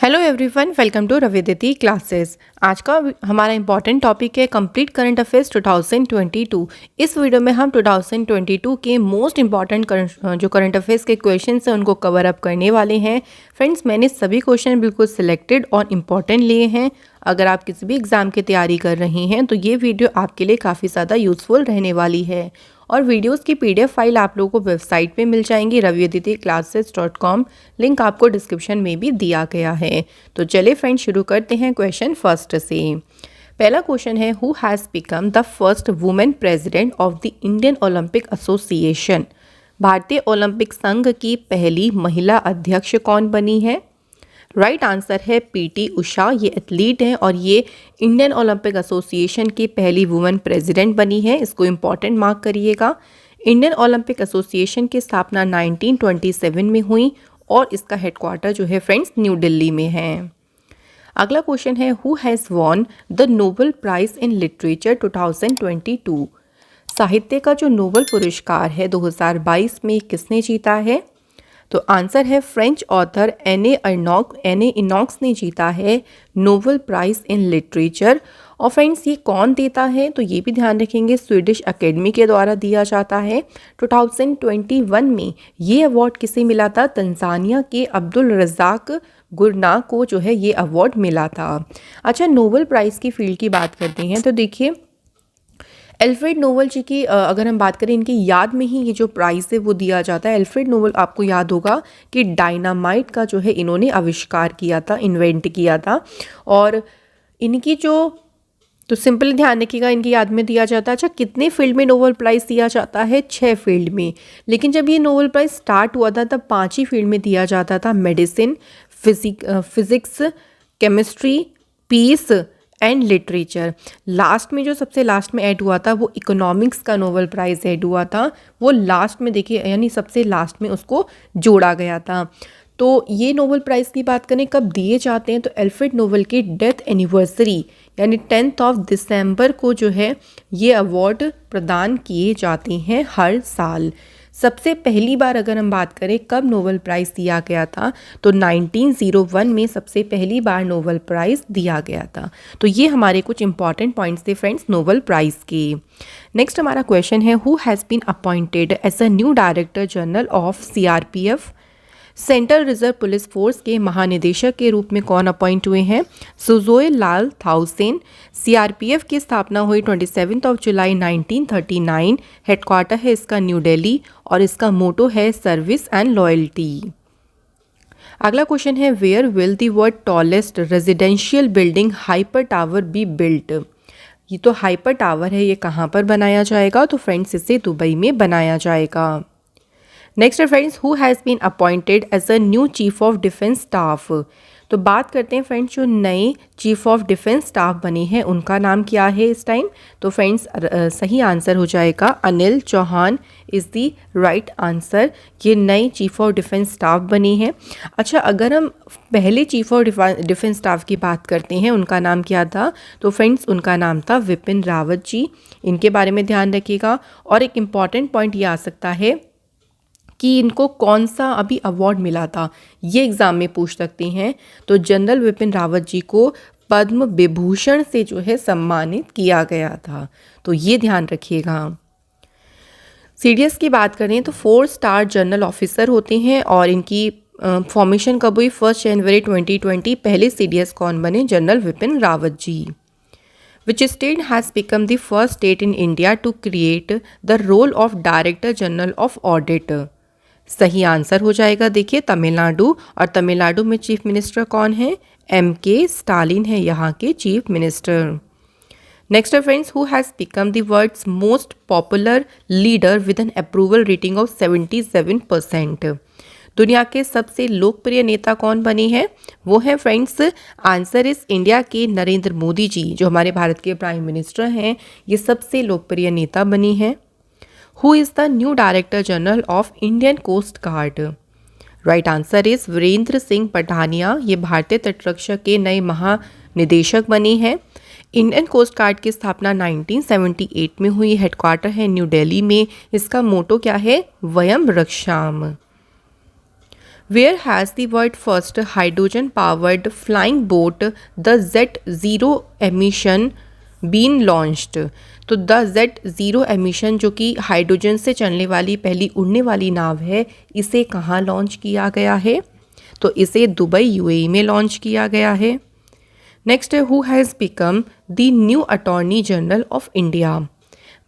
Hello everyone, welcome to Ravediti classes. आज का हमारा इंपॉर्टेंट टॉपिक है कंप्लीट करंट अफेयर्स 2022। इस वीडियो में हम 2022 के मोस्ट इंपॉर्टेंट जो करंट अफेयर्स के क्वेश्चंस हैं उनको कवर अप करने वाले हैं। फ्रेंड्स, मैंने सभी क्वेश्चन बिल्कुल सिलेक्टेड और इम्पॉर्टेंट लिए हैं। अगर आप किसी भी एग्ज़ाम की तैयारी कर रही हैं तो ये वीडियो आपके लिए काफ़ी ज़्यादा यूज़फुल रहने वाली है। और वीडियोस की पीडीएफ फाइल आप लोगों को वेबसाइट पे मिल जाएंगी raviditiclasses.com। लिंक आपको डिस्क्रिप्शन में भी दिया गया है। तो चलिए फ्रेंड्स, शुरू करते हैं क्वेश्चन फर्स्ट से। पहला क्वेश्चन है, who has become the first women president of the Indian Olympic association. भारतीय ओलंपिक संघ की पहली महिला अध्यक्ष कौन बनी है? राइट आंसर है पीटी उषा। ये एथलीट हैं और ये इंडियन ओलंपिक एसोसिएशन की पहली वुमेन प्रेसिडेंट बनी है। इसको इम्पॉर्टेंट मार्क करिएगा। इंडियन ओलंपिक एसोसिएशन की स्थापना 1927 में हुई और इसका हेडक्वार्टर जो है फ्रेंड्स न्यू दिल्ली में है। अगला क्वेश्चन है, who has won the Nobel prize in literature 2022। साहित्य का जो नोबेल पुरस्कार है 2022 में किसने जीता है? तो आंसर है फ्रेंच ऑथर एने इनॉक्स ने जीता है नोबेल प्राइज़ इन लिटरेचर। और फ्रेंड्स, ये कौन देता है तो ये भी ध्यान रखेंगे, स्वीडिश एकेडमी के द्वारा दिया जाता है। 2021 में ये अवार्ड किसे मिला था? तंजानिया के अब्दुल रज़ाक गुरना को जो है ये अवार्ड मिला था। अच्छा, नोबेल प्राइज़ की फील्ड की बात करते हैं तो देखिए, एल्फ्रेड नोबेल जी की अगर हम बात करें, इनकी याद में ही ये जो प्राइज़ है वो दिया जाता है। एल्फ्रेड नोबेल, आपको याद होगा कि डायनामाइट का जो है इन्होंने आविष्कार किया था, इन्वेंट किया था। और इनकी जो, तो सिंपल ध्यान रखिएगा, इनकी याद में दिया जाता है। अच्छा, कितने फील्ड में नोबेल प्राइज़ दिया जाता है? 6 फील्ड में। लेकिन जब ये नोबेल प्राइज़ स्टार्ट हुआ था तब 5 ही फील्ड में दिया जाता था, medicine, physics, chemistry, peace and literature. Last में जो सबसे लास्ट में ऐड हुआ था वो इकोनॉमिक्स का नोबेल प्राइज़ ऐड हुआ था। वो लास्ट में देखिए, यानी सबसे लास्ट में उसको जोड़ा गया था। तो ये नोबेल प्राइज़ की बात करें कब दिए जाते हैं तो एल्फ्रेड नोबेल की डेथ एनिवर्सरी यानी 10 दिसंबर को जो है ये अवार्ड प्रदान किए जाते हैं हर साल। सबसे पहली बार अगर हम बात करें कब नोबेल प्राइज़ दिया गया था तो 1901 में सबसे पहली बार नोबेल प्राइज़ दिया गया था। तो ये हमारे कुछ इंपॉर्टेंट पॉइंट्स थे फ्रेंड्स नोबेल प्राइज़ के। नेक्स्ट हमारा क्वेश्चन है, who has been appointed as a new director general of CRPF. Central reserve police force के महानिदेशक के रूप में कौन अपॉइंट हुए हैं? सुजोय लाल थाउसेन। सीआरपीएफ की स्थापना हुई 27 जुलाई 1939। हेडक्वार्टर है इसका न्यू दिल्ली और इसका मोटो है सर्विस एंड लॉयल्टी। अगला क्वेश्चन है, where will the world tallest residential building hyper tower be built. ये तो हाइपर टावर है, ये कहाँ पर बनाया जाएगा? तो फ्रेंड्स इसे दुबई में बनाया जाएगा। नेक्स्ट है friends, who has been appointed as a new chief of defence staff. तो बात करते हैं फ्रेंड्स, जो नए चीफ ऑफ डिफेंस स्टाफ बने हैं उनका नाम क्या है इस टाइम? तो फ्रेंड्स सही आंसर हो जाएगा Anil Chauhan is the right answer. ये नए चीफ ऑफ डिफेंस स्टाफ बने हैं। अच्छा, अगर हम पहले चीफ ऑफ डिफेंस स्टाफ की बात करते हैं उनका नाम क्या था? तो फ्रेंड्स उनका नाम था विपिन रावत जी। इनके बारे में ध्यान रखिएगा। और एक इम्पॉर्टेंट पॉइंट ये आ सकता है कि इनको कौन सा अभी अवार्ड मिला था, ये एग्ज़ाम में पूछ सकते हैं। तो जनरल विपिन रावत जी को पद्म विभूषण से जो है सम्मानित किया गया था। तो ये ध्यान रखिएगा। सीडीएस की बात करें तो 4 स्टार जनरल ऑफिसर होते हैं और इनकी फॉर्मेशन कब हुई? 1 जनवरी 2020। पहले सीडीएस कौन बने? General Vipin Rawat ji. Which state has become the first state in India to create the role of Director General of Audit? सही आंसर हो जाएगा देखिए तमिलनाडु। और तमिलनाडु में चीफ मिनिस्टर कौन है? MK स्टालिन है यहाँ के चीफ मिनिस्टर। नेक्स्ट है friends, who has become the world's most popular leader with an approval rating of 77%। दुनिया के सबसे लोकप्रिय नेता कौन बने हैं? वो है फ्रेंड्स, आंसर इस इंडिया के नरेंद्र मोदी जी, जो हमारे भारत के प्राइम मिनिस्टर हैं। ये सबसे लोकप्रिय नेता बनी हैं। Who is the new director general of Indian coast guard? Right answer is Virendra Singh Pathania. ये भारतीय तटरक्षक के नए महानिदेशक बने हैं। इंडियन कोस्ट गार्ड की स्थापना 1978 में हुई। हेडक्वार्टर है न्यू दिल्ली में। इसका मोटो क्या है? वयम रक्षाम। Where has the world first hydrogen powered flying boat the jet zero emission been launched. तो द जेट ज़ीरो एमिशन जो कि हाइड्रोजन से चलने वाली पहली उड़ने वाली नाव है, इसे कहाँ लॉन्च किया गया है? तो इसे दुबई यूएई में लॉन्च किया गया है। नेक्स्ट है who has become the new attorney general of India.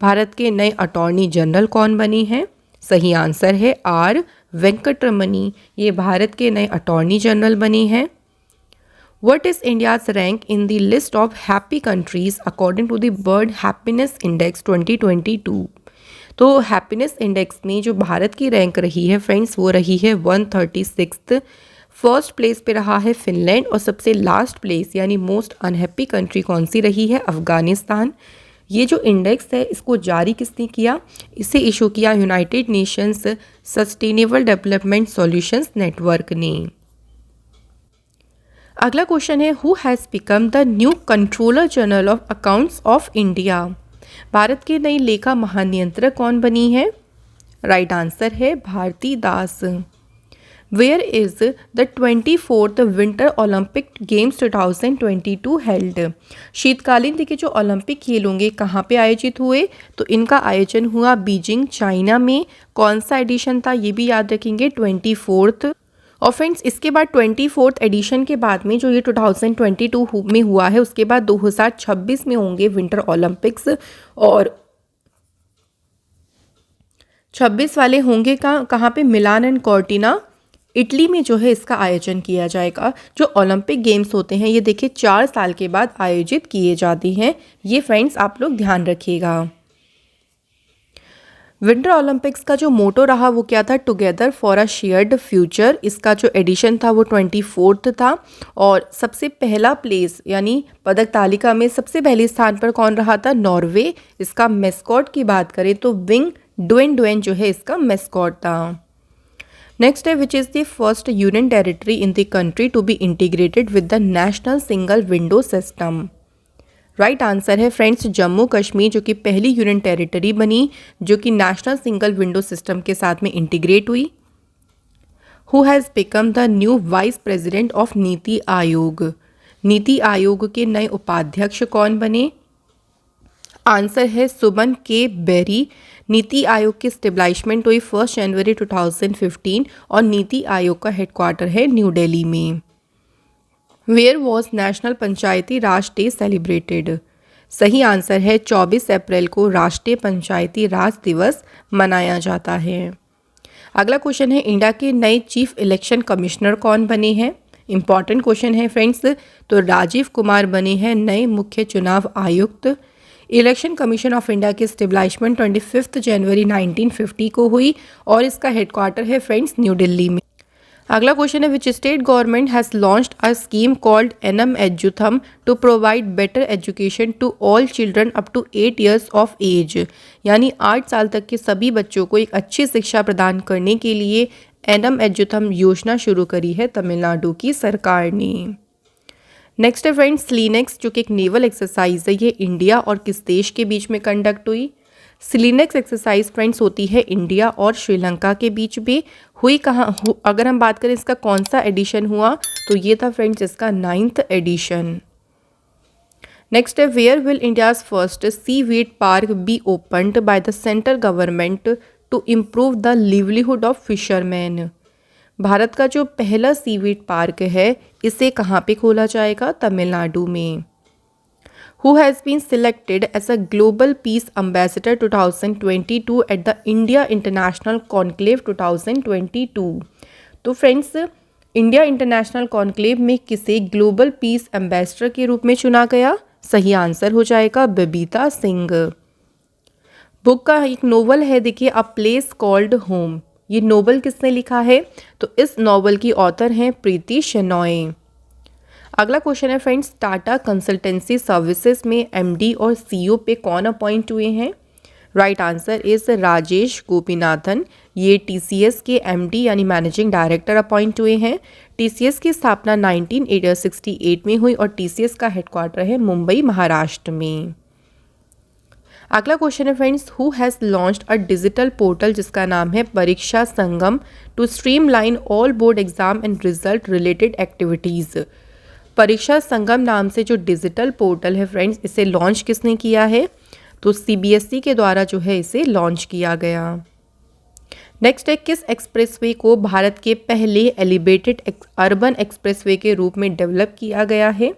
Bharat के नए अटॉर्नी जनरल कौन बनी हैं? सही आंसर है आर वेंकटरमनी, ये भारत के नए अटॉर्नी जनरल बनी हैं। What is India's rank in the list of happy countries according to the world happiness index 2022। तो हैप्पीनेस इंडेक्स में जो भारत की रैंक रही है फ्रेंड्स, वो रही है 136। फर्स्ट प्लेस पे रहा है फिनलैंड और सबसे लास्ट प्लेस यानी मोस्ट अनहैप्पी कंट्री कौन सी रही है? अफगानिस्तान। ये जो इंडेक्स है इसको जारी किसने किया? इसे इशू किया United Nations sustainable development solutions network ने। अगला क्वेश्चन है who has become the new controller general of accounts of India. Bharat की नई लेखा महानियंत्रक कौन बनी है? राइट आंसर है Bharati Das. Where is the 24th winter Olympic games 2022 held. शीतकालीन देखिए जो ओलंपिक खेल होंगे कहाँ पे आयोजित हुए? तो इनका आयोजन हुआ बीजिंग चाइना में। कौन सा एडिशन था ये भी याद रखेंगे, 24th। और फ्रेंड्स इसके बाद 24th एडिशन के बाद में जो ये 2022 में हुआ है, उसके बाद 2026 में होंगे विंटर ओलंपिक्स, और 26 वाले होंगे कहाँ पे? मिलान एंड कॉर्टिना, इटली में जो है इसका आयोजन किया जाएगा। जो ओलंपिक गेम्स होते हैं ये देखिए 4 साल के बाद आयोजित किए जाते हैं, ये फ्रेंड्स आप लोग ध्यान रखिएगा। विंटर ओलंपिक्स का जो मोटो रहा वो क्या था? Together for a shared future. इसका जो एडिशन था वो 24th था। और सबसे पहला प्लेस यानी पदक तालिका में सबसे पहले स्थान पर कौन रहा था? नॉर्वे। इसका मेस्कॉट की बात करें तो विंग डुएन जो है इसका मेस्कॉट था। नेक्स्ट है which is the first union territory in the country to be integrated with the national single window system. Right answer है फ्रेंड्स जम्मू कश्मीर, जो कि पहली यूनियन टेरिटरी बनी जो कि नेशनल सिंगल विंडो सिस्टम के साथ में इंटीग्रेट हुई। Who has become the new vice president of NITI Aayog. NITI Aayog के नए उपाध्यक्ष कौन बने? आंसर है सुमन के बेरी। नीति आयोग की स्टेब्लिशमेंट हुई 1 जनवरी 2015 और नीति आयोग का हेडक्वार्टर है न्यू दिल्ली में। Where was national panchayati raj day celebrated. सही आंसर है 24 अप्रैल को राष्ट्रीय पंचायती राज दिवस मनाया जाता है। अगला क्वेश्चन है इंडिया के नए चीफ इलेक्शन कमिश्नर कौन बने हैं? इंपॉर्टेंट क्वेश्चन है फ्रेंड्स। तो राजीव कुमार बने हैं नए मुख्य चुनाव आयुक्त। इलेक्शन कमीशन ऑफ इंडिया की स्टेब्लिशमेंट 25 जनवरी 1950 को हुई और इसका हेडक्वार्टर है फ्रेंड्स न्यू दिल्ली में। अगला क्वेश्चन है which state government has launched a scheme called Ennum Ezhuthum to provide better education to all children up to 8 years of age. यानी 8 साल तक के सभी बच्चों को एक अच्छी शिक्षा प्रदान करने के लिए एनम एजुथम योजना शुरू करी है तमिलनाडु की सरकार ने। नेक्स्ट है फ्रेंड्स स्लीनेक्स, जो कि एक नेवल एक्सरसाइज है, ये इंडिया और किस देश के बीच में कंडक्ट हुई? स्लीनेक्स एक्सरसाइज फ्रेंड्स होती है इंडिया और श्रीलंका के बीच में। हुई कहाँ? अगर हम बात करें इसका कौन सा एडिशन हुआ, तो ये था फ्रेंड्स इसका 9th एडिशन। नेक्स्ट है where will India's first seaweed park be opened by the central government to improve the livelihood of fisherman. भारत का जो पहला सीवीड पार्क है इसे कहाँ पे खोला जाएगा? तमिलनाडु में। Who has been selected as a Global Peace Ambassador 2022 at the India International Conclave 2022? तो फ्रेंड्स इंडिया इंटरनेशनल कॉन्क्लेव में किसे ग्लोबल पीस एम्बेसडर के रूप में चुना गया? सही आंसर हो जाएगा बबीता सिंह। बुक का एक नोवेल है देखिए अ प्लेस कॉल्ड होम। ये नोवेल किसने लिखा है? तो इस नोवेल की ऑथर हैं प्रीति शेनॉय। अगला क्वेश्चन है फ्रेंड्स टाटा कंसल्टेंसी सर्विसेज में एमडी और सीईओ पे कौन अपॉइंट हुए हैं? Right answer is Rajesh Gopinathan. ये टीसीएस के एमडी यानी मैनेजिंग डायरेक्टर अपॉइंट हुए हैं। टीसीएस की स्थापना 1968 में हुई और टीसीएस का हेडक्वार्टर है मुंबई महाराष्ट्र में। अगला क्वेश्चन है friends, who has launched a digital portal जिसका नाम है Pariksha Sangam to streamline all board exam and result related activities. Pariksha Sangam नाम से जो डिजिटल पोर्टल है फ्रेंड्स, इसे लॉन्च किसने किया है? तो सीबीएसई के द्वारा जो है इसे लॉन्च किया गया। नेक्स्ट है, किस एक्सप्रेसवे को भारत के पहले एलिवेटेड अर्बन एक्सप्रेसवे के रूप में डेवलप किया गया है?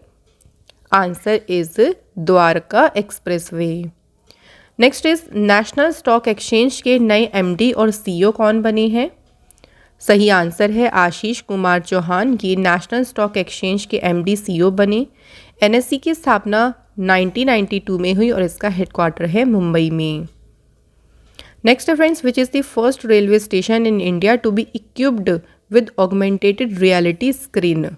Answer is Dwarka expressway. Next is, national stock exchange के नए एमडी और सीईओ कौन बने हैं? सही आंसर है आशीष कुमार चौहान, ये नेशनल स्टॉक एक्सचेंज के एमडी सीईओ बने। एनएसई की स्थापना 1992 में हुई और इसका हेडक्वार्टर है मुंबई में। नेक्स्ट है friends, which is the first railway station in India to be equipped with augmented reality screen?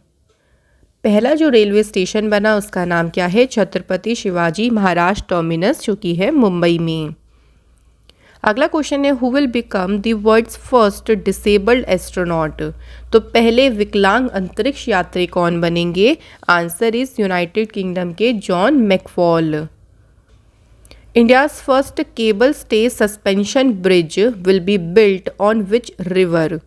पहला जो रेलवे स्टेशन बना उसका नाम क्या है? छत्रपति शिवाजी महाराज टर्मिनस, जो कि है मुंबई में। अगला क्वेश्चन है, who will become the world's first disabled astronaut? तो पहले विकलांग अंतरिक्ष यात्री कौन बनेंगे? आंसर इज यूनाइटेड किंगडम के John McFall. India's first cable stay suspension bridge will be built on which river?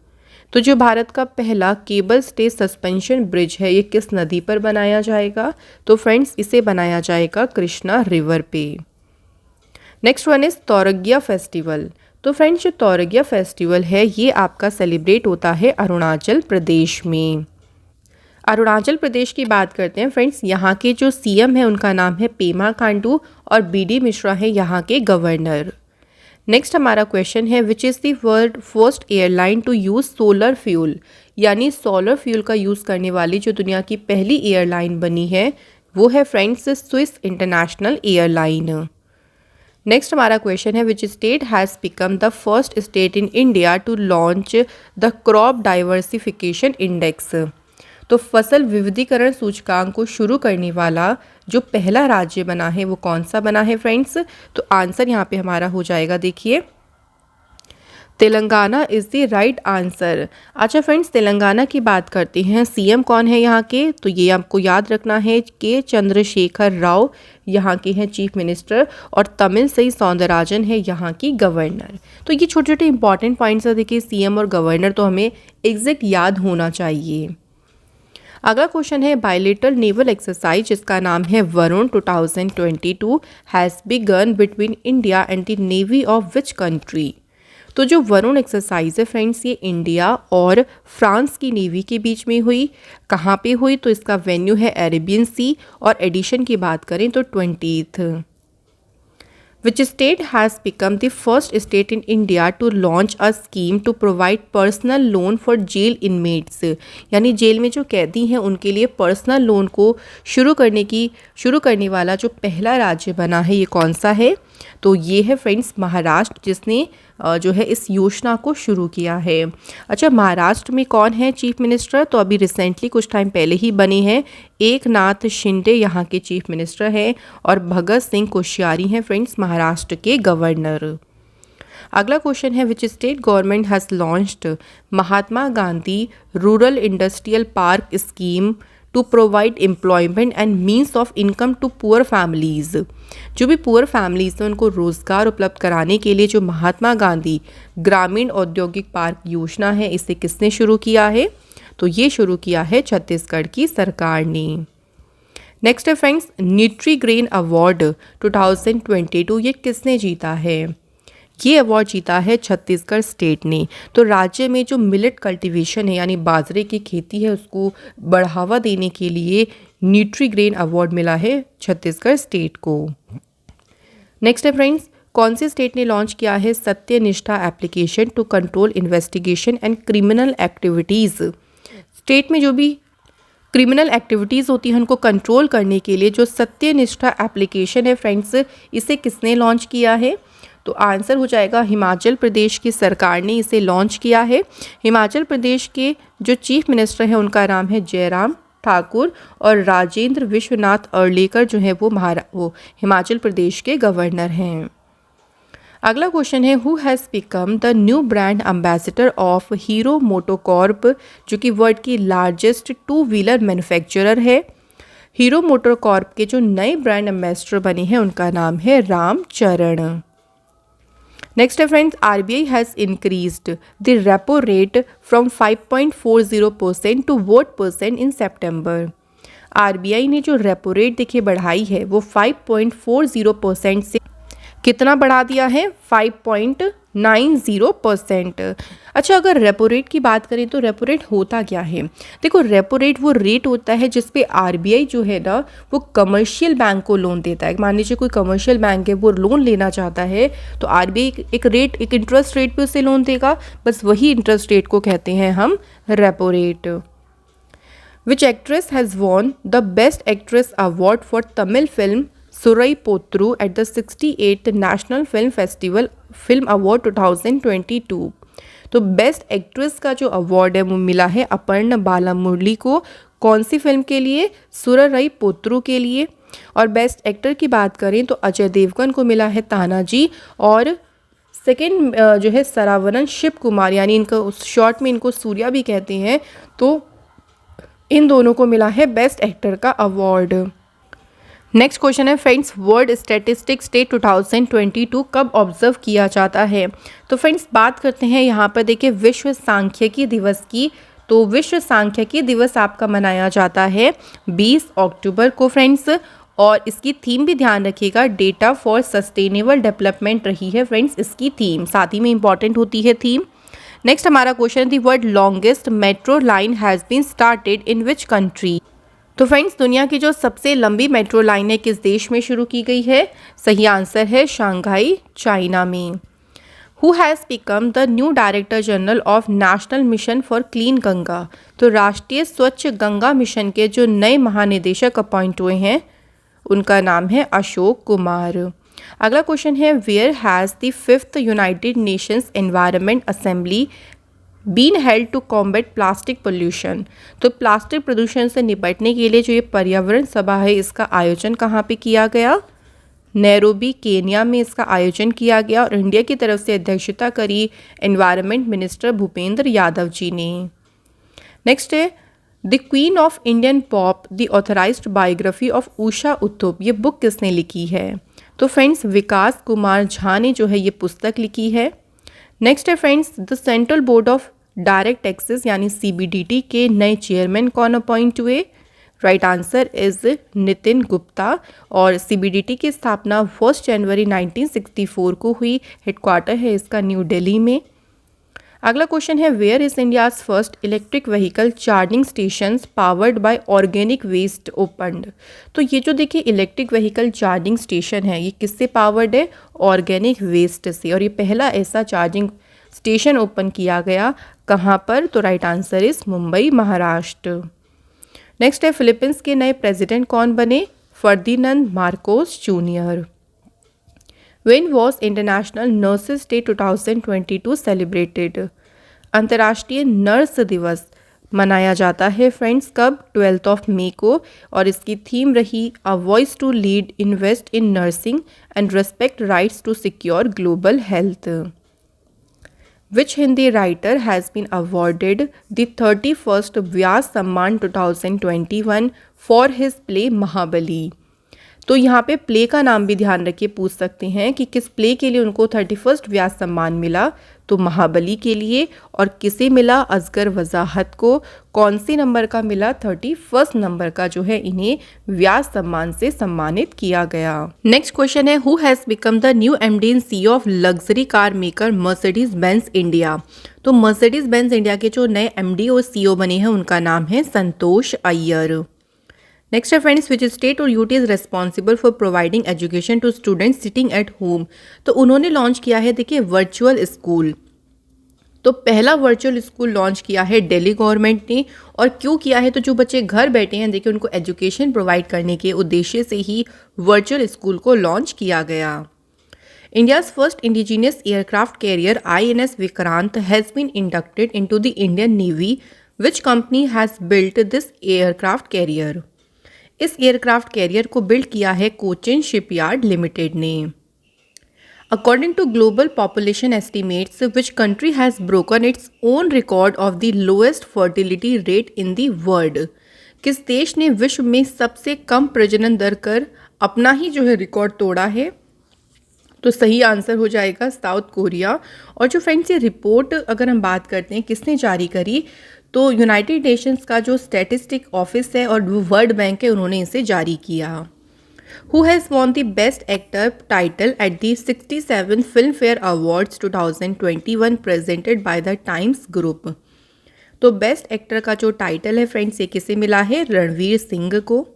तो जो भारत का पहला केबल स्टे सस्पेंशन ब्रिज है ये किस नदी पर बनाया जाएगा? तो फ्रेंड्स इसे बनाया जाएगा कृष्णा रिवर पे। Next one is Torgya festival. तो फ्रेंड्स जो तौरगिया फेस्टिवल है ये आपका सेलिब्रेट होता है अरुणाचल प्रदेश में। अरुणाचल प्रदेश की बात करते हैं फ्रेंड्स, यहाँ के जो सीएम है उनका नाम है पेमा खांडू और बीडी मिश्रा है यहाँ के गवर्नर। नेक्स्ट हमारा क्वेश्चन है, which is the world first airline to use solar fuel? यानी सोलर फ्यूल का यूज़ करने वाली जो दुनिया की पहली एयरलाइन बनी है वो है friends Swiss international airline. Next हमारा क्वेश्चन है, which state has become the first state in India to launch the crop diversification index? तो फसल विविधीकरण सूचकांक को शुरू करने वाला जो पहला राज्य बना है वो कौन सा बना है फ्रेंड्स? तो आंसर यहाँ पे हमारा हो जाएगा, देखिए Telangana is the right answer. अच्छा फ्रेंड्स, तेलंगाना की बात करते हैं, सीएम कौन है यहाँ के? तो ये आपको याद रखना है के चंद्रशेखर राव यहाँ के हैं चीफ मिनिस्टर और तमिलसाई सौंदरराजन है यहाँ की गवर्नर। तो ये छोटे छोटे इंपॉर्टेंट पॉइंट्स है, देखिए सीएम और गवर्नर तो हमें एग्जैक्ट याद होना चाहिए। अगला क्वेश्चन है, बायलेटरल नेवल एक्सरसाइज जिसका नाम है Varun 2022 has begun between India and the navy of which country? तो जो वरुण एक्सरसाइज है फ्रेंड्स ये इंडिया और फ्रांस की नेवी के बीच में हुई। कहाँ पे हुई? तो इसका वेन्यू है अरेबियन सी और एडिशन की बात करें तो 20th। Which state has become the first state in India to launch a scheme to provide personal loan for jail inmates? यानी जेल में जो कैदी हैं उनके लिए पर्सनल लोन को शुरू करने वाला जो पहला राज्य बना है ये कौन सा है? तो ये है फ्रेंड्स महाराष्ट्र, जिसने जो है इस योजना को शुरू किया है। अच्छा, महाराष्ट्र में कौन है चीफ मिनिस्टर? तो अभी रिसेंटली कुछ टाइम पहले ही बने हैं एकनाथ शिंदे यहाँ के चीफ मिनिस्टर हैं और भगत सिंह कोश्यारी हैं फ्रेंड्स महाराष्ट्र के गवर्नर। अगला क्वेश्चन है, which state government has launched Mahatma Gandhi rural industrial park scheme to provide employment and means of income to poor families? जो भी पुअर फैमिलीज़ हैं उनको रोज़गार उपलब्ध कराने के लिए जो महात्मा गांधी ग्रामीण औद्योगिक पार्क योजना है इसे किसने शुरू किया है? तो ये शुरू किया है छत्तीसगढ़ की सरकार ने। नेक्स्ट है फ्रेंड्स, न्यूट्री ग्रेन अवार्ड 2022 ये किसने जीता है? ये अवार्ड जीता है छत्तीसगढ़ स्टेट ने। तो राज्य में जो मिलेट कल्टीवेशन है यानी बाजरे की खेती है उसको बढ़ावा देने के लिए न्यूट्री ग्रेन अवार्ड मिला है छत्तीसगढ़ स्टेट को। नेक्स्ट है फ्रेंड्स, कौन से स्टेट ने लॉन्च किया है Satyanishtha application to control investigation and criminal activities? State में जो भी क्रिमिनल एक्टिविटीज़ होती हैं उनको कंट्रोल करने के लिए जो सत्यनिष्ठा एप्लीकेशन है फ्रेंड्स इसे किसने लॉन्च किया है? तो आंसर हो जाएगा हिमाचल प्रदेश की सरकार ने इसे लॉन्च किया है। हिमाचल प्रदेश के जो चीफ मिनिस्टर हैं उनका नाम है जयराम ठाकुर और राजेंद्र विश्वनाथ अर्लेकर जो है वो हिमाचल प्रदेश के गवर्नर हैं। अगला क्वेश्चन है, who has become the new brand ambassador of hero MotoCorp जो कि वर्ल्ड की लार्जेस्ट 2 व्हीलर मैन्युफैक्चरर है? हीरो मोटर कॉर्प के जो नए ब्रांड एम्बेसडर बने हैं उनका नाम है रामचरण। नेक्स्ट है friends, RBI has increased the repo rate from 5.40% to vote percent in सितंबर। आरबीआई ने जो रेपो रेट देखिए बढ़ाई है वो 5.40% से कितना बढ़ा दिया है, 5.90%। अच्छा, अगर रेपो रेट की बात करें तो रेपो रेट होता क्या है? देखो, रेपो रेट वो रेट होता है जिस पे आरबीआई जो है ना वो कमर्शियल बैंक को लोन देता है। मान लीजिए कोई कमर्शियल बैंक है, वो लोन लेना चाहता है तो आरबीआई एक इंटरेस्ट रेट पे उसे लोन देगा, बस वही इंटरेस्ट रेट को कहते हैं हम repo rate. Which actress has won the Best Actress Award for Tamil film Surai Potru at the 68th National Film Festival Film Award 2022? तो बेस्ट एक्ट्रेस का जो अवार्ड है वो मिला है अपर्णा बालामुरली को। कौन सी फिल्म के लिए? सुरई पोत्रू के लिए। और बेस्ट एक्टर की बात करें तो अजय देवगन को मिला है तानाजी, और सेकेंड जो है सरावरन शिव कुमार, यानी इनका उस शॉर्ट में इनको सूर्या भी कहते हैं, तो इन दोनों को मिला है बेस्ट एक्टर का अवार्ड। नेक्स्ट क्वेश्चन है फ्रेंड्स, वर्ल्ड स्टैटिस्टिक्स डे 2022 कब ऑब्जर्व किया जाता है? तो फ्रेंड्स बात करते हैं यहाँ पर देखिए विश्व सांख्यिकी दिवस की। तो विश्व सांख्यिकी दिवस आपका मनाया जाता है 20 अक्टूबर को फ्रेंड्स, और इसकी थीम भी ध्यान रखिएगा, डेटा फॉर सस्टेनेबल डेवलपमेंट रही है फ्रेंड्स इसकी थीम, साथ ही में इंपॉर्टेंट होती है थीम। नेक्स्ट हमारा question, the world longest metro line has been started in which country? तो फ्रेंड्स दुनिया की जो सबसे लंबी मेट्रो लाइन है किस देश में शुरू की गई है? सही आंसर है शंघाई, चाइना में। Who has become the new director general of national mission for clean Ganga? तो राष्ट्रीय स्वच्छ गंगा मिशन के जो नए महानिदेशक अपॉइंट हुए हैं उनका नाम है अशोक कुमार। अगला क्वेश्चन है, where has the 5th United Nations environment assembly been held to combat plastic pollution? तो प्लास्टिक प्रदूषण से निपटने के लिए जो ये पर्यावरण सभा है इसका आयोजन कहाँ पे किया गया? नैरोबी, केन्या में इसका आयोजन किया गया, और इंडिया की तरफ से अध्यक्षता करी एनवायरनमेंट मिनिस्टर भूपेंद्र यादव जी ने। नेक्स्ट है, the queen of Indian pop the authorised biography of Usha Uthup, ये बुक किसने लिखी है? तो फ्रेंड्स विकास कुमार झा ने जो है ये पुस्तक लिखी है। नेक्स्ट है friends, the central board of direct taxes यानी सीबीडीटी के नए चेयरमैन कौन अपॉइंट हुए? Right answer is Nitin Gupta, और सीबीडीटी की स्थापना 1 जनवरी 1964 को हुई। हेडक्वार्टर है इसका न्यू दिल्ली में। अगला क्वेश्चन है, where is India's first electric vehicle charging stations powered by organic waste opened? तो ये जो देखिए इलेक्ट्रिक व्हीकल चार्जिंग स्टेशन है ये किससे पावर्ड है? ऑर्गेनिक वेस्ट से, और ये पहला ऐसा चार्जिंग स्टेशन ओपन किया गया कहाँ पर? तो right answer is Mumbai, Maharashtra. Next है, फिलीपींस के नए प्रेसिडेंट कौन बने? Ferdinand Marcos junior. When was International Nurses Day 2022 celebrated? अंतर्राष्ट्रीय नर्स दिवस मनाया जाता है फ्रेंड्स कब? 12 मई को, और इसकी थीम रही a voice to lead invest in nursing and respect rights to secure global health. Which Hindi writer has been awarded the 31st Vyas Samman 2021 for his play महाबली? तो यहाँ पे प्ले का नाम भी ध्यान रखिए, पूछ सकते हैं कि किस प्ले के लिए उनको 31st व्यास सम्मान मिला? तो महाबली के लिए। और किसे मिला? असगर वजाहत को। कौन से नंबर का मिला? 31st नंबर का जो है इन्हें व्यास सम्मान से सम्मानित किया गया। नेक्स्ट क्वेश्चन है, who has become the new MD and CEO of luxury car maker Mercedes Benz India? तो मर्सिडीज बेंज इंडिया के जो नए एमडी और सीईओ बने हैं उनका नाम है संतोष अय्यर। नेक्स्ट है फ्रेंड्स, विच स्टेट और UT is responsible for providing education to students sitting at home? तो उन्होंने लॉन्च किया है देखिए वर्चुअल स्कूल। तो पहला वर्चुअल स्कूल लॉन्च किया है दिल्ली गवर्नमेंट ने, और क्यों किया है? तो जो बच्चे घर बैठे हैं देखिए उनको एजुकेशन प्रोवाइड करने के उद्देश्य से ही वर्चुअल स्कूल को लॉन्च किया गया। India's first indigenous aircraft carrier INS Vikrant has been inducted into the Indian navy. Which company has built this aircraft carrier? इस एयरक्राफ्ट कैरियर को बिल्ड किया है कोचिन शिपयार्ड लिमिटेड ने। According to global population estimates, which country has broken its own record of the lowest fertility rate in the world? किस देश ने विश्व में सबसे कम प्रजनन दर कर अपना ही जो है रिकॉर्ड तोड़ा है? तो सही आंसर हो जाएगा साउथ कोरिया। और जो फ्रेंड्स ये रिपोर्ट अगर हम बात करते हैं किसने जारी करी, तो यूनाइटेड नेशंस का जो स्टैटिस्टिक ऑफिस है और वर्ल्ड बैंक है, उन्होंने इसे जारी किया। Who has won the best actor title at the 67 film fair awards 2021 presented by the times group? तो बेस्ट एक्टर का जो टाइटल है फ्रेंड्स, ये किसे मिला है? रणवीर सिंह को।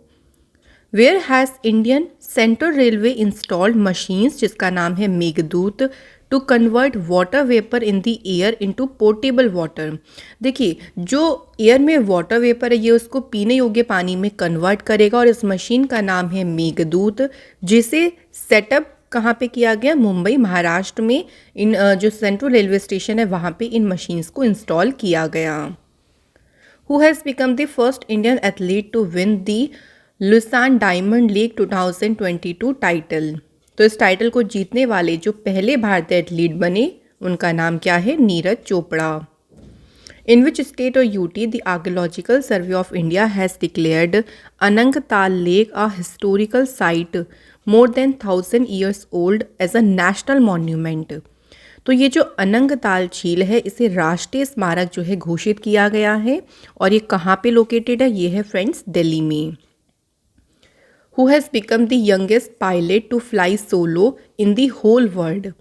Where has Indian central railway installed machines, जिसका नाम है Meghdoot, to convert water vapour in the air into portable water? देखिए, जो एयर में वाटर वेपर है ये उसको पीने योग्य पानी में कन्वर्ट करेगा, और इस मशीन का नाम है मेघदूत, जिसे सेटअप कहाँ पे किया गया? मुंबई महाराष्ट्र में। इन जो सेंट्रल रेलवे स्टेशन है वहाँ पे इन मशीन्स को इंस्टॉल किया गया। Who has become the first Indian athlete to win the Lausanne diamond league 2022 title? तो इस टाइटल को जीतने वाले जो पहले भारतीय एथलीट बने उनका नाम क्या है? Neeraj Chopra. In which state और UT the archaeological survey of India has declared Anangtal lake a historical site more than 1000 years old as a national monument? तो ये जो अनंगताल झील है इसे राष्ट्रीय स्मारक जो है घोषित किया गया है, और ये कहाँ पे लोकेटेड है? ये है फ्रेंड्स दिल्ली में। Who has become the youngest pilot to fly solo in the whole world?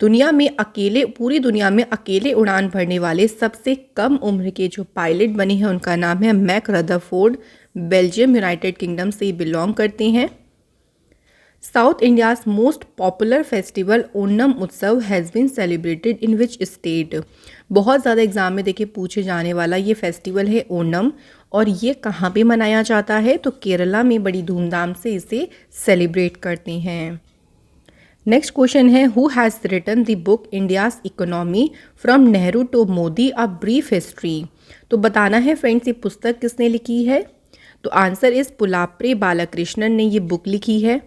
दुनिया में अकेले, पूरी दुनिया में अकेले उड़ान भरने वाले सबसे कम उम्र के जो पायलट बने हैं उनका नाम है Mac Rutherford. Belgium, United Kingdom से बिलोंग करते हैं। South India's most popular festival Onam utsav has been celebrated in which state? बहुत ज़्यादा एग्जाम में देखिए पूछे जाने वाला ये फेस्टिवल है ओणम, और ये कहाँ पे मनाया जाता है? तो केरला में बड़ी धूमधाम से इसे सेलिब्रेट करते हैं। नेक्स्ट क्वेश्चन है, who has written the book India's economy from Nehru to Modi a brief history? तो बताना है फ्रेंड्स ये पुस्तक किसने लिखी है? तो आंसर इस पुलाप्रे बालाकृष्णन ने ये बुक लिखी है।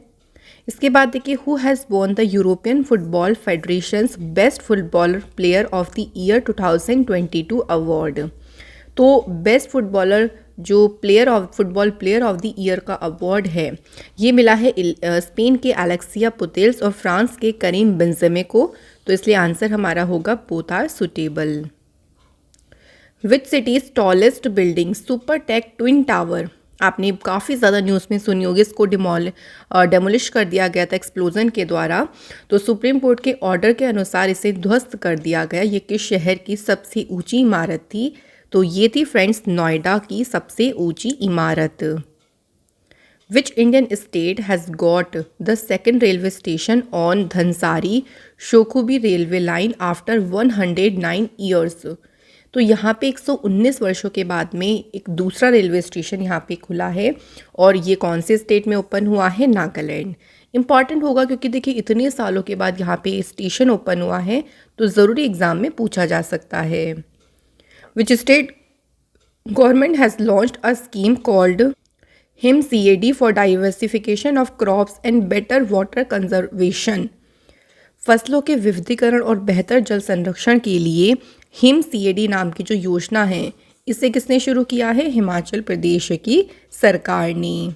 इसके बाद देखिए, who has won the European football federations best footballer player of the year 2022 award? तो बेस्ट फुटबॉलर जो football player of the year का अवार्ड है ये मिला है स्पेन के एलेक्सिया पुतेल्स और फ्रांस के करीम बेंजेमे को। तो इसलिए आंसर हमारा होगा both are suitable. Which city's tallest building super tech twin tower? आपने काफ़ी ज़्यादा न्यूज़ में सुनी होगी, इसको डेमोलिश कर दिया गया था एक्सप्लोजन के द्वारा। तो सुप्रीम कोर्ट के ऑर्डर के अनुसार इसे ध्वस्त कर दिया गया। ये किस शहर की सबसे ऊंची इमारत थी? तो ये थी फ्रेंड्स नोएडा की सबसे ऊंची इमारत। Which Indian state has got the second railway station on Dhansari Shokhuvi railway line after 109 years? तो यहाँ पे 119 वर्षों के बाद में एक दूसरा रेलवे स्टेशन यहाँ पे खुला है, और ये कौन से स्टेट में ओपन हुआ है? नागालैंड। इंपॉर्टेंट होगा क्योंकि देखिए इतने सालों के बाद यहाँ पे स्टेशन ओपन हुआ है, तो ज़रूरी एग्ज़ाम में पूछा जा सकता है। Which state government has launched a scheme called HIM-CAD for diversification of crops and better water conservation? फसलों के विविधीकरण और बेहतर जल संरक्षण के लिए HIM-CAD नाम की जो योजना है इसे किसने शुरू किया है? हिमाचल प्रदेश की सरकार ने।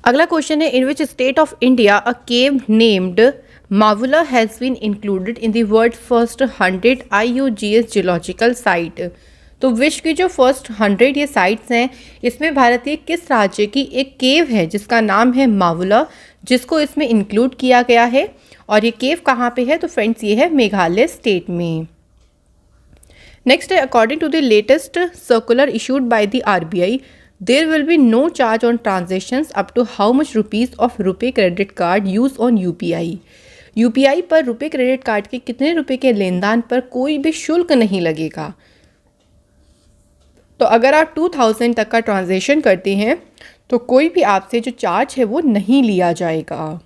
अगला क्वेश्चन है, in which state of India a cave named Mavula has been included in the world's first 100 IUGS geological site? तो विश्व की जो फर्स्ट 100 ये साइट्स हैं इसमें भारतीय किस राज्य की एक केव है जिसका नाम है मावुला, जिसको इसमें इंक्लूड किया गया है? और ये केव कहाँ पे है? तो फ्रेंड्स ये है मेघालय स्टेट में। नेक्स्ट है, according to the latest circular issued by the RBI there will be no charge on transactions up to how much rupees of RuPay credit card use on UPI पर RuPay credit card के कितने रुपए के लेनदान पर कोई भी शुल्क नहीं लगेगा। तो अगर आप 2000 तक का ट्रांजैक्शन करते हैं तो कोई भी आपसे जो चार्ज है वो नहीं लिया जाएगा।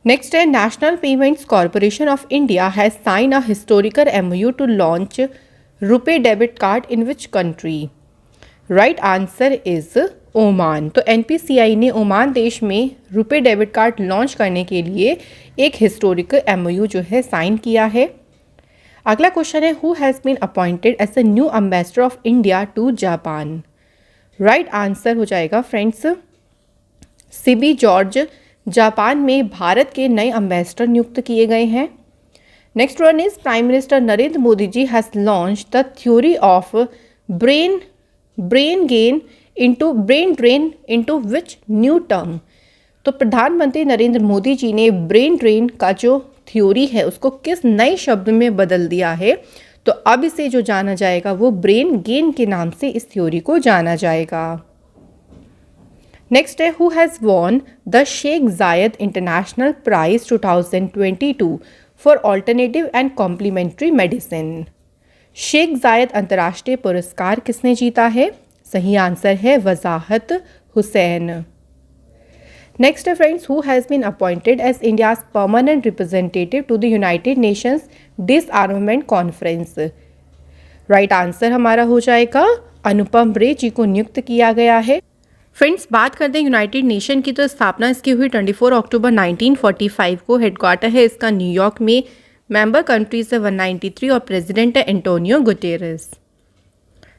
नेक्स्ट है, national payments corporation of India has sign a historical MOU to launch RuPay debit card in which country? Right answer is Oman. तो NPCI ने ओमान देश में रुपे डेबिट कार्ड लॉन्च करने के लिए एक हिस्टोरिकल MOU जो है साइन किया है। अगला क्वेश्चन है, who has been appointed as a new ambassador of India to Japan? Right answer हो जाएगा फ्रेंड्स सीबी जॉर्ज जापान में भारत के नए एम्बेसडर नियुक्त किए गए हैं। Next one is, prime minister Narendra Modi ji has launch the theory of brain drain into which new term? तो प्रधानमंत्री नरेंद्र मोदी जी ने ब्रेन ड्रेन का जो थ्योरी है उसको किस नए शब्द में बदल दिया है? तो अब इसे जो जाना जाएगा वो ब्रेन गेन के नाम से इस थ्योरी को जाना जाएगा। नेक्स्ट है, who has won the Sheikh Zayed international prize 2022 for alternative and complementary medicine? Sheikh Zayed अंतर्राष्ट्रीय पुरस्कार किसने जीता है? सही आंसर है वजाहत हुसैन। नेक्स्ट है friends, who has been appointed as India's permanent representative to the United Nations disarmament conference? Right answer हमारा हो जाएगा अनुपम रे जी को नियुक्त किया गया है। फ्रेंड्स, बात करते हैं यूनाइटेड नेशन की, तो स्थापना इसकी हुई 24 अक्टूबर 1945 को। हेडक्वार्टर है इसका न्यूयॉर्क में। मेंबर कंट्रीज है 193 और प्रेसिडेंट है एंटोनियो गुटेरेस।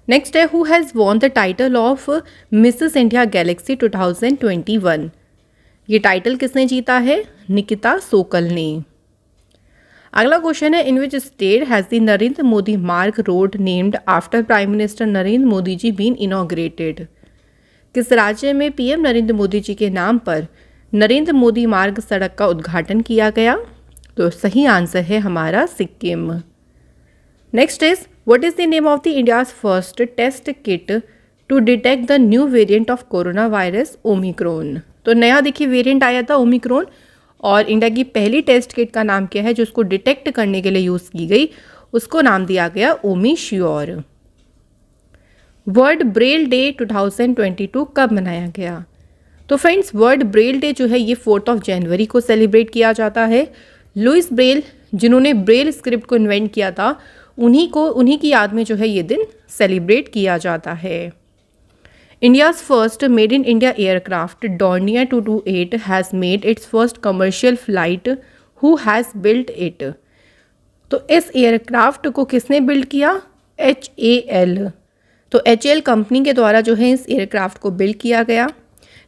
नेक्स्ट है, who has won the title of Mrs India Galaxy 2021? ये टाइटल किसने जीता है? निकिता सोकल ने। अगला क्वेश्चन है, in which state has the Narendra Modi Marg road named after prime minister Narendra Modi ji been inaugurated? किस राज्य में पीएम नरेंद्र मोदी जी के नाम पर नरेंद्र मोदी मार्ग सड़क का उद्घाटन किया गया? तो सही आंसर है हमारा Sikkim. Next is, what is the name of the India's first test kit to detect the new variant of corona virus omicron? तो नया देखिए वेरिएंट आया था ओमिक्रॉन, और इंडिया की पहली टेस्ट किट का नाम क्या है जो उसको डिटेक्ट करने के लिए यूज़ की गई? उसको नाम दिया गया ओमीश्योर। वर्ल्ड ब्रेल डे 2022 कब मनाया गया? तो फ्रेंड्स, वर्ल्ड ब्रेल डे जो है ये 4 जनवरी को सेलिब्रेट किया जाता है। लुइस ब्रेल जिन्होंने ब्रेल स्क्रिप्ट को इन्वेंट किया था उन्हीं की याद में जो है ये दिन सेलिब्रेट किया जाता है। India's first made in India aircraft Dornier 228 has made it's first commercial flight. Who has built it? तो इस एयरक्राफ्ट को किसने बिल्ड किया? HAL। तो HAL कंपनी के द्वारा जो है इस एयरक्राफ्ट को बिल्ड किया गया।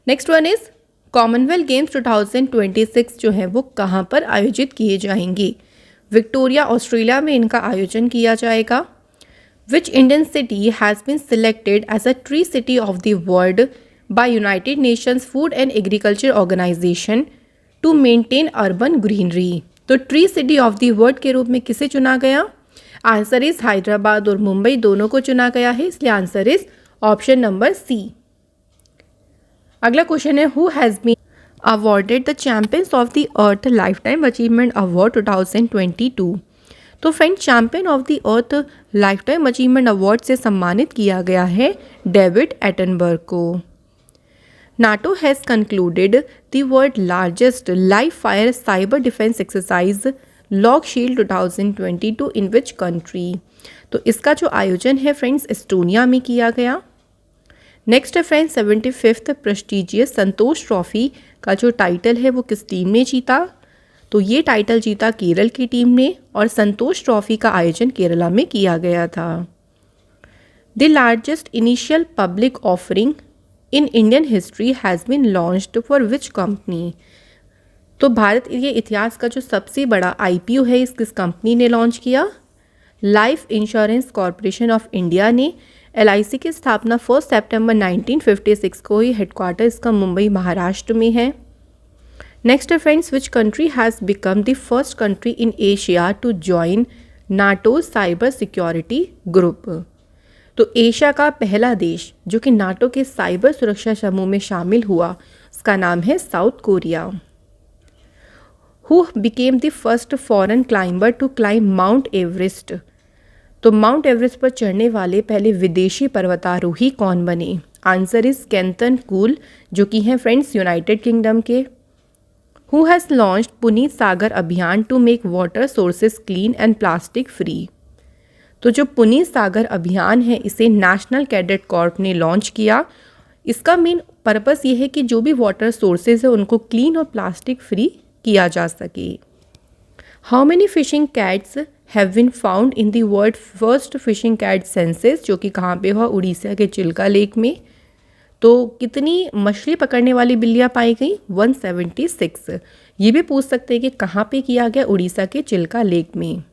Next one is, Commonwealth games 2026 जो है वो कहाँ पर आयोजित किए जाएंगे? विक्टोरिया ऑस्ट्रेलिया में इनका आयोजन किया जाएगा। Which Indian city has been selected as a tree city of the world by United Nations Food and Agriculture Organization to maintain urban greenery? तो tree city of the world के रूप में किसे चुना गया? आंसर इज हैदराबाद और मुंबई दोनों को चुना गया है, इसलिए answer is option number C. अगला क्वेश्चन है, who has been awarded the champions of the earth lifetime achievement award 2022? तो friend, champion of the earth lifetime achievement award से सम्मानित किया गया है डेविड एटनबर्ग को। NATO has concluded the world largest live fire cyber defence exercise lock shield 2022 in which country? तो इसका जो आयोजन है फ्रेंड्स एस्टोनिया में किया गया। नेक्स्ट है फ्रेंड्स, 75th प्रेस्टिजियस संतोष ट्रॉफी का जो टाइटल है वो किस टीम ने जीता? तो ये टाइटल जीता केरल की टीम ने, और संतोष ट्रॉफी का आयोजन केरला में किया गया था। The largest initial public offering in Indian history has been launched for which company? तो भारत के इतिहास का जो सबसे बड़ा IPO है इस किस कंपनी ने लॉन्च किया? Life insurance corporation of India ने। LIC की स्थापना 1 सितंबर 1956 को ही, हेडक्वार्टर इसका मुंबई महाराष्ट्र में है। Next friends, which country has become the first country in Asia to join NATO cyber security group? तो एशिया का पहला देश जो कि NATO के साइबर सुरक्षा समूह में शामिल हुआ उसका नाम है South Korea. Who became the first foreign climber to climb Mount Everest? तो माउंट एवरेस्ट पर चढ़ने वाले पहले विदेशी पर्वतारोही कौन बने? आंसर इज केंतन कूल, जो कि हैं फ्रेंड्स यूनाइटेड किंगडम के। Who has launched Puneet Sagar Abhiyan to make water sources clean and plastic free? तो जो पुनीत सागर अभियान है इसे नेशनल कैडेट कॉर्प ने लॉन्च किया। इसका मेन पर्पस ये है कि जो भी वाटर सोर्सेज है उनको क्लीन और प्लास्टिक फ्री किया जा सके। How many fishing cats have been found in the world first fishing cat census, जो कि कहाँ पे हुआ, उड़ीसा के चिल्का लेक में। तो कितनी मछली पकड़ने वाली बिल्लियाँ पाई गई, 176। ये भी पूछ सकते हैं कि कहाँ पे किया गया, उड़ीसा के चिल्का लेक में।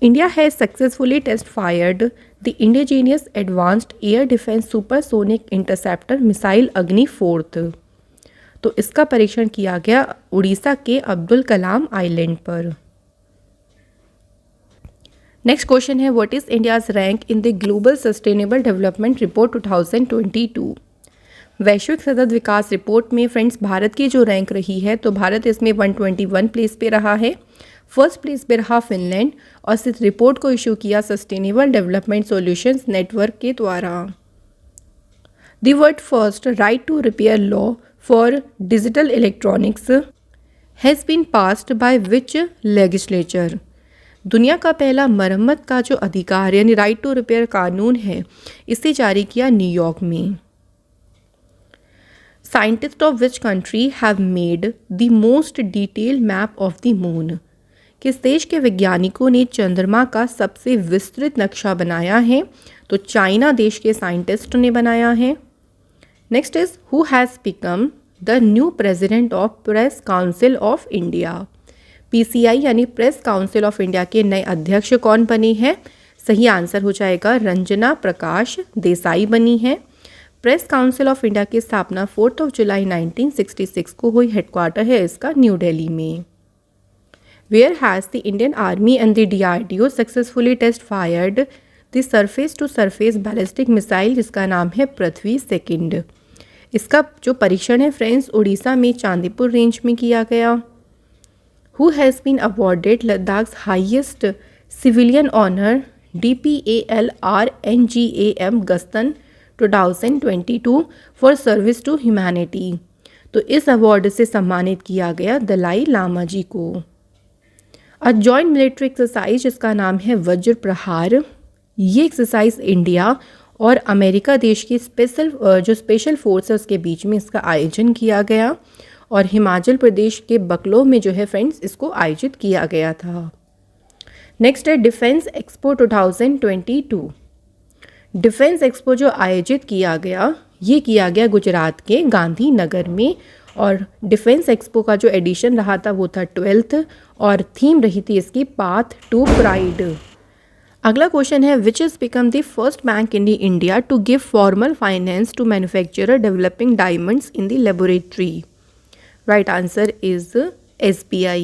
India has successfully test fired the indigenous advanced air defence supersonic interceptor missile Agni 4। तो इसका परीक्षण किया गया उड़ीसा के अब्दुल कलाम आइलैंड पर। नेक्स्ट क्वेश्चन है, what is India's rank in the global sustainable development report 2022। वैश्विक सतत विकास रिपोर्ट में फ्रेंड्स भारत की जो रैंक रही है, तो भारत इसमें 121 प्लेस पे रहा है। फर्स्ट प्लेस पे रहा फिनलैंड, और इस रिपोर्ट को इशू किया सस्टेनेबल डेवलपमेंट सॉल्यूशंस नेटवर्क के द्वारा। The world first right to repair law for digital electronics has been passed by which legislature. दुनिया का पहला मरम्मत का जो अधिकार यानी राइट टू रिपेयर कानून है, इसे जारी किया न्यूयॉर्क में। Scientist of which country have made the most detailed map of the moon. किस देश के वैज्ञानिकों ने चंद्रमा का सबसे विस्तृत नक्शा बनाया है, तो चाइना देश के साइंटिस्ट ने बनाया है। Next is who has become the new president of press council of India. PCI यानी प्रेस काउंसिल ऑफ इंडिया के नए अध्यक्ष कौन बने हैं, सही आंसर हो जाएगा रंजना प्रकाश देसाई बनी है। प्रेस काउंसिल ऑफ इंडिया की स्थापना 4 जुलाई 1966 को हुई। हेडक्वार्टर है इसका न्यू दिल्ली में। Where has the Indian army and the DRDO successfully test fired the surface to surface ballistic missile, जिसका नाम है पृथ्वी सेकंड। इसका जो परीक्षण है फ्रेंड्स उड़ीसा में चांदीपुर रेंज में किया गया। Who has been awarded Ladakh's highest civilian honor DPALR-NGAM Gaston 2022 for service to humanity। तो इस अवार्ड से सम्मानित किया गया दलाई लामा जी को। अ जॉइंट मिलिट्री एक्सरसाइज जिसका नाम है वज्र प्रहार, ये एक्सरसाइज इंडिया और अमेरिका देश की स्पेशल फोर्स है उसके बीच में इसका आयोजन किया गया, और हिमाचल प्रदेश के बकलो में जो है फ्रेंड्स इसको आयोजित किया गया था। नेक्स्ट है डिफेंस एक्सपो 2022। डिफेंस एक्सपो जो आयोजित किया गया, ये किया गया गुजरात के गांधीनगर में, और डिफेंस एक्सपो का जो एडिशन रहा था वो था 12th, और थीम रही थी इसकी पाथ टू प्राइड। अगला क्वेश्चन है, which is become the first bank in India to give formal finance to manufacturer developing diamonds in the laboratory. Right answer is SBI.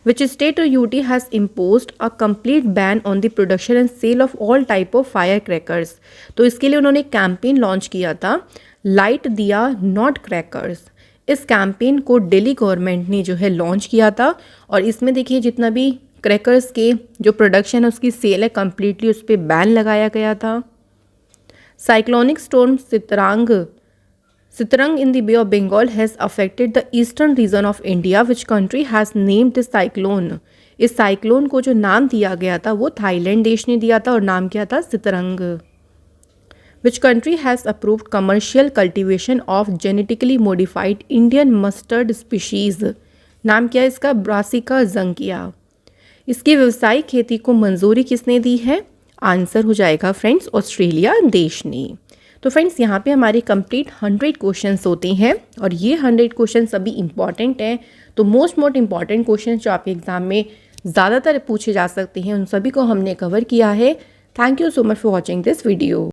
Which state or UT has imposed a complete ban on the production and sale of all type of firecrackers। तो इसके लिए उन्होंने campaign launch किया था light दिया not crackers. इस campaign को Delhi government ने जो है लॉन्च किया था, और इसमें देखिए जितना भी क्रैकर्स के जो प्रोडक्शन है उसकी सेल है कम्प्लीटली उस पर बैन लगाया गया था। Cyclonic storm Sitarang in the Bay of Bengal has affected the eastern region of India. Which country has named this cyclone? इस साइक्लोन को जो नाम दिया गया था वो थाईलैंड देश ने दिया था, और नाम क्या था, Sitrang. Which country has approved commercial cultivation of genetically modified Indian mustard species? नाम क्या है इसका, ब्रासिका ज़ंकिया। इसकी व्यावसायिक खेती को मंजूरी किसने दी है, आंसर हो जाएगा फ्रेंड्स ऑस्ट्रेलिया देश ने। तो फ्रेंड्स यहाँ पे हमारे कंप्लीट 100 क्वेश्चंस होते हैं, और ये 100 क्वेश्चन सभी इंपॉर्टेंट हैं। तो मोस्ट इंपॉर्टेंट क्वेश्चन जो आपके एग्जाम में ज़्यादातर पूछे जा सकते हैं उन सभी को हमने कवर किया है। Thank you so much for watching this video.